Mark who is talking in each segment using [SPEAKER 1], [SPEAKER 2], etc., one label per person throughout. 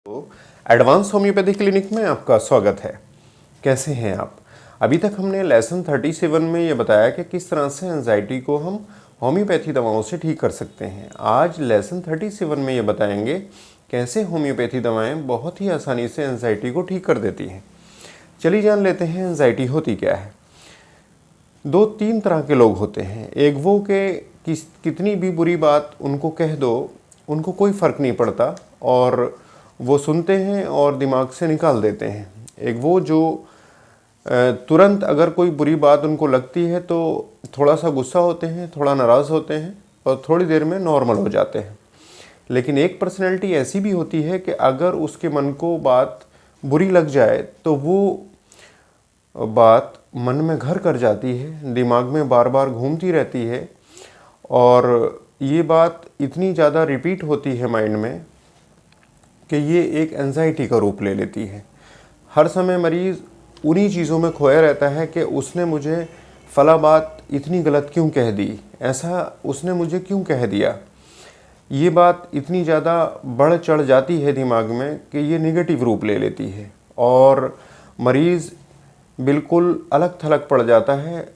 [SPEAKER 1] तो advance homeopathy clinic में आपका स्वागत है। कैसे हैं आप? अभी तक हमने लेसन 37 में ये बताया कि किस तरह से एंजाइटी को हम होम्योपैथी दवाओं से ठीक कर सकते हैं। आज लेसन 37 में ये बताएंगे कैसे होम्योपैथी दवाएं बहुत ही आसानी से एंजाइटी को ठीक कर देती हैं। चलिए जान लेते हैं एंजाइटी होती क्या है। दो तीन तरह के लोग होते हैं। एक वो के कितनी भी बुरी बात उनको कह दो, उनको कोई फ़र्क नहीं पड़ता और वो सुनते हैं और दिमाग से निकाल देते हैं। एक वो जो तुरंत अगर कोई बुरी बात उनको लगती है तो थोड़ा सा गुस्सा होते हैं, थोड़ा नाराज़ होते हैं और थोड़ी देर में नॉर्मल हो जाते हैं। लेकिन एक पर्सनैलिटी ऐसी भी होती है कि अगर उसके मन को बात बुरी लग जाए तो वो बात मन में घर कर जाती है, दिमाग में बार बार घूमती रहती है और ये बात इतनी ज़्यादा रिपीट होती है माइंड में कि ये एक एंजाइटी का रूप ले लेती है। हर समय मरीज़ उन्हीं चीज़ों में खोया रहता है कि उसने मुझे फला बात इतनी गलत क्यों कह दी, ऐसा उसने मुझे क्यों कह दिया। ये बात इतनी ज़्यादा बढ़ चढ़ जाती है दिमाग में कि ये नेगेटिव रूप ले लेती है और मरीज़ बिल्कुल अलग थलग पड़ जाता है।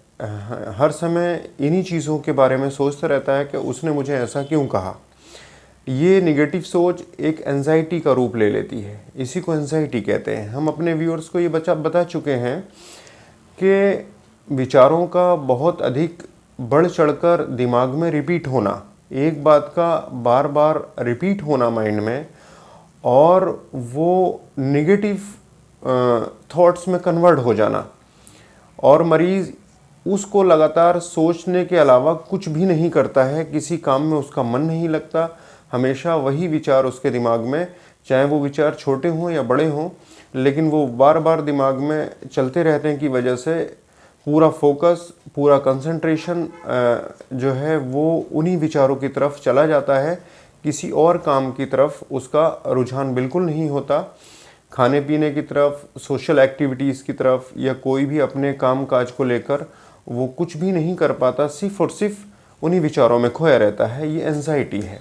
[SPEAKER 1] हर समय इन्हीं चीज़ों के बारे में सोचता रहता है कि उसने मुझे ऐसा क्यों कहा। ये नेगेटिव सोच एक एंजाइटी का रूप ले लेती है। इसी को एंजाइटी कहते हैं। हम अपने व्यूअर्स को ये बता चुके हैं कि विचारों का बहुत अधिक बढ़ चढ़कर दिमाग में रिपीट होना, एक बात का बार बार रिपीट होना माइंड में और वो नेगेटिव थॉट्स में कन्वर्ट हो जाना और मरीज़ उसको लगातार सोचने के अलावा कुछ भी नहीं करता है। किसी काम में उसका मन नहीं लगता, हमेशा वही विचार उसके दिमाग में, चाहे वो विचार छोटे हों या बड़े हों, लेकिन वो बार बार दिमाग में चलते रहने की वजह से पूरा फोकस, पूरा कंसंट्रेशन जो है वो उन्हीं विचारों की तरफ चला जाता है। किसी और काम की तरफ उसका रुझान बिल्कुल नहीं होता। खाने पीने की तरफ, सोशल एक्टिविटीज़ की तरफ या कोई भी अपने काम काज को लेकर वो कुछ भी नहीं कर पाता, सिर्फ और सिर्फ उन्हीं विचारों में खोया रहता है। ये एंजाइटी है।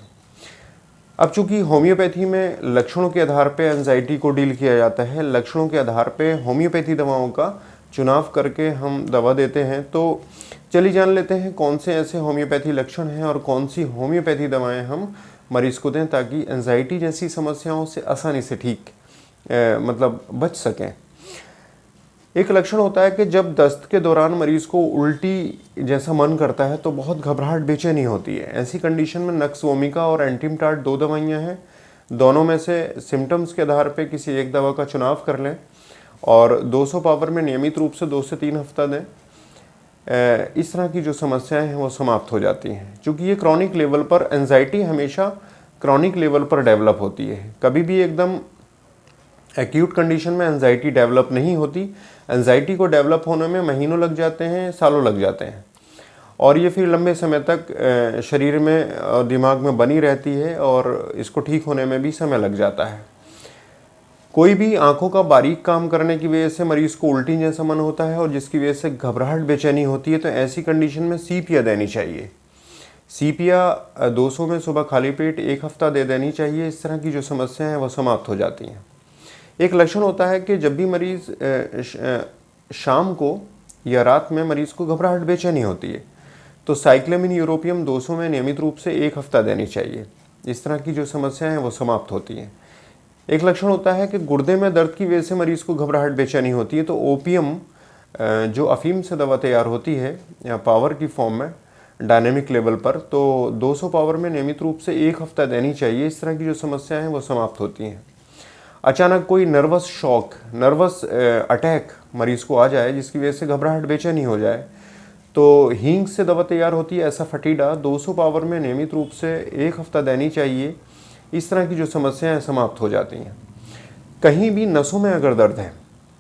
[SPEAKER 1] अब चूंकि होम्योपैथी में लक्षणों के आधार पे एंजाइटी को डील किया जाता है, लक्षणों के आधार पे होम्योपैथी दवाओं का चुनाव करके हम दवा देते हैं। तो चलिए जान लेते हैं कौन से ऐसे होम्योपैथी लक्षण हैं और कौन सी होम्योपैथी दवाएं हम मरीज़ को दें ताकि एंजाइटी जैसी समस्याओं से आसानी से ठीक बच सकें। एक लक्षण होता है कि जब दस्त के दौरान मरीज़ को उल्टी जैसा मन करता है तो बहुत घबराहट, बेचैनी होती है। ऐसी कंडीशन में नक्स वोमिका और एंटीमटाट दो दवाइयाँ हैं। दोनों में से सिम्टम्स के आधार पे किसी एक दवा का चुनाव कर लें और 200 पावर में नियमित रूप से 2 से 3 हफ्ता दें। इस तरह की जो समस्याएं हैं वो समाप्त हो जाती हैं। चूँकि ये क्रॉनिक लेवल पर, एंजाइटी हमेशा क्रॉनिक लेवल पर डेवलप होती है, कभी भी एकदम एक्यूट कंडीशन में एंजाइटी डेवलप नहीं होती। एंजाइटी को डेवलप होने में महीनों लग जाते हैं, सालों लग जाते हैं और ये फिर लंबे समय तक शरीर में और दिमाग में बनी रहती है और इसको ठीक होने में भी समय लग जाता है। कोई भी आंखों का बारीक काम करने की वजह से मरीज़ को उल्टी जैसा मन होता है और जिसकी वजह से घबराहट, बेचैनी होती है, तो ऐसी कंडीशन में सीपिया देनी चाहिए। सीपिया 200 में सुबह खाली पेट 1 हफ्ता दे देनी चाहिए। इस तरह की जो समस्याएं हैं वो समाप्त हो जाती हैं। एक लक्षण होता है कि जब भी मरीज़ शाम को या रात में मरीज़ को घबराहट, बेचैनी होती है तो साइक्लामिन यूरोपियम 200 में नियमित रूप से 1 हफ्ता देनी चाहिए। इस तरह की जो समस्याएं हैं वो समाप्त होती हैं। एक लक्षण होता है कि गुर्दे में दर्द की वजह से मरीज़ को घबराहट, बेचैनी होती है तो ओपियम जो अफीम से दवा तैयार होती है या पावर की फॉर्म में डायनेमिक लेवल पर, तो 200 पावर में नियमित रूप से 1 हफ्ता देनी चाहिए। इस तरह की जो समस्याएं हैं वो समाप्त होती हैं। अचानक कोई नर्वस शॉक, नर्वस अटैक मरीज़ को आ जाए जिसकी वजह से घबराहट, बेचैनी हो जाए तो हींग से दवा तैयार होती है एसाफेटिडा 200 पावर में नियमित रूप से 1 हफ्ता देनी चाहिए। इस तरह की जो समस्याएं समाप्त हो जाती हैं। कहीं भी नसों में अगर दर्द है,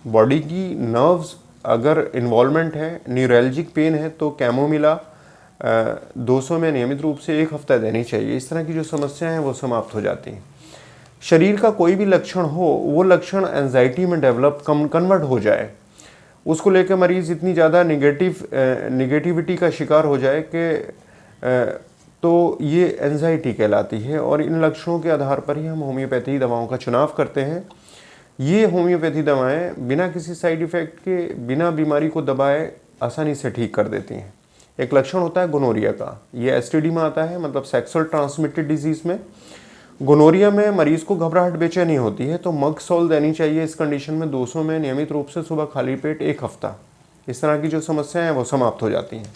[SPEAKER 1] बॉडी की नर्व्स अगर इन्वॉल्वमेंट है, न्यूरैल्जिक पेन है तो कैमोमिला 200 में नियमित रूप से 1 हफ्ता देनी चाहिए। इस तरह की जो समस्याएं हैं वो समाप्त हो जाती हैं। शरीर का कोई भी लक्षण हो, वो लक्षण एंजाइटी में कन्वर्ट हो जाए, उसको लेकर मरीज़ इतनी ज़्यादा नेगेटिविटी का शिकार हो जाए कि तो ये एंजाइटी कहलाती है और इन लक्षणों के आधार पर ही हम होम्योपैथी दवाओं का चुनाव करते हैं। ये होम्योपैथी दवाएं बिना किसी साइड इफ़ेक्ट के, बिना बीमारी को दबाए आसानी से ठीक कर देती हैं। एक लक्षण होता है गोनोरिया का, ये एसटीडी में आता है, मतलब सेक्सुअल ट्रांसमिटेड डिजीज़ में। गोनोरिया में मरीज़ को घबराहट बेचैनी होती है, तो मगसॉल देनी चाहिए इस कंडीशन में 200 में नियमित रूप से सुबह खाली पेट 1 हफ्ता। इस तरह की जो समस्याएं हैं वो समाप्त हो जाती हैं।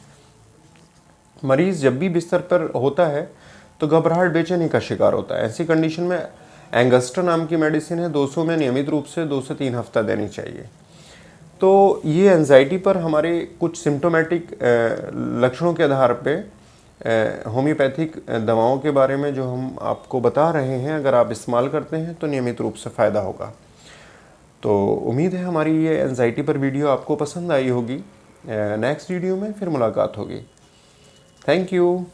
[SPEAKER 1] मरीज़ जब भी बिस्तर पर होता है तो घबराहट बेचैनी का शिकार होता है। ऐसी कंडीशन में एंगस्टर नाम की मेडिसिन है, 200 में नियमित रूप से 2 से 3 हफ्ता देनी चाहिए। तो ये एंजाइटी पर हमारे कुछ सिम्टोमेटिक लक्षणों के आधार पे होम्योपैथिक दवाओं के बारे में जो हम आपको बता रहे हैं, अगर आप इस्तेमाल करते हैं तो नियमित रूप से फ़ायदा होगा। तो उम्मीद है हमारी ये एंजाइटी पर वीडियो आपको पसंद आई होगी। नेक्स्ट वीडियो में फिर मुलाकात होगी। Thank you.